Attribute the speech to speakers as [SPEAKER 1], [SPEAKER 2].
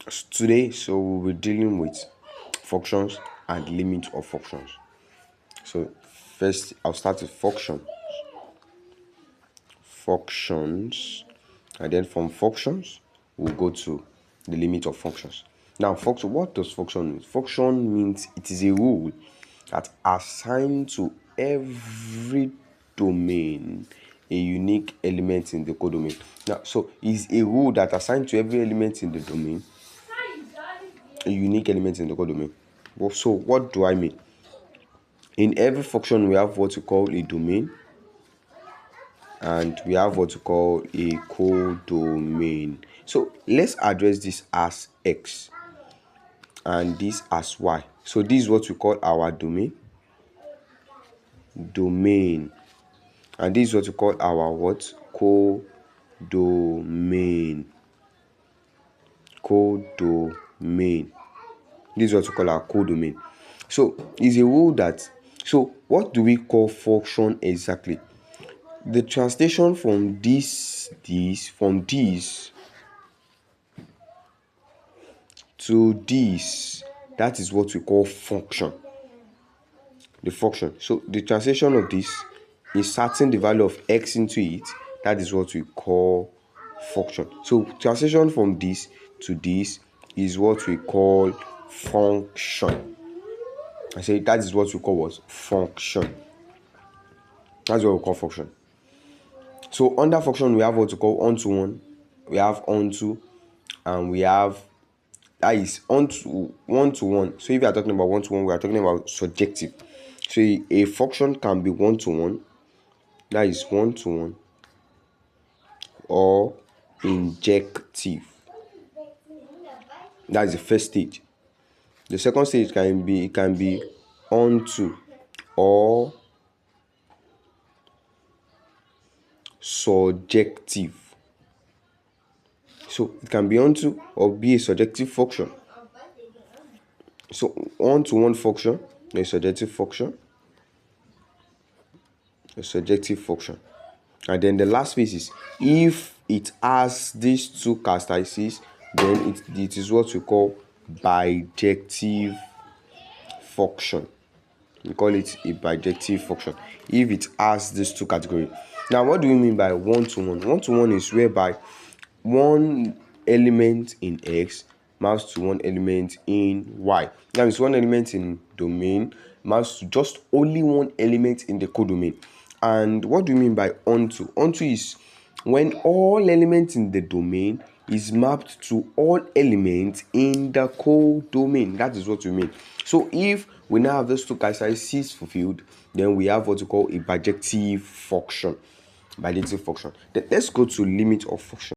[SPEAKER 1] Today, so we'll be dealing with functions and limit of functions. So first, I'll start with functions, and then from functions, we'll go to the limit of functions. Now, function. What does function mean? Function means it is a rule that assigns to every domain a unique element in the codomain. Now, so is a rule that assigns to every element in the domain a unique element in the codomain. Well, so what do I mean? In every function, we have what we call a domain, and we have what we call a codomain. So let's address this as x and this as y. So this is what we call our domain, and this is what we call our what? Codomain. This is what we call our codomain. So it's a rule that. So what do we call function exactly? The translation from this to this, that is what we call function. The function. So the translation of this, inserting the value of x into it, that is what we call function. So translation from this to this is what we call function. I say that is what we call what? Function. That's what we call function. So under function, we have what we call onto one, we have onto, and we have that is onto one-to-one. So if you are talking about one-to-one, we are talking about surjective. So a function can be one-to-one, that is one-to-one, or injective. That is the first stage. The second stage can be onto or surjective. So it can be onto or be a surjective function. So one-to-one function, a surjective function, and then the last phase is if it has these two characteristics, then it is what we call bijective function. We call it a bijective function if it has these two categories. Now, what do we mean by one-to-one? One-to-one is whereby one element in x maps to one element in y. Now, it's one element in domain maps to just only one element in the codomain. And what do we mean by onto? Onto is when all elements in the domain is mapped to all elements in the codomain. That is what we mean. So if we now have those two characteristics fulfilled, then we have what we call a bijective function. Then let's go to limit of function.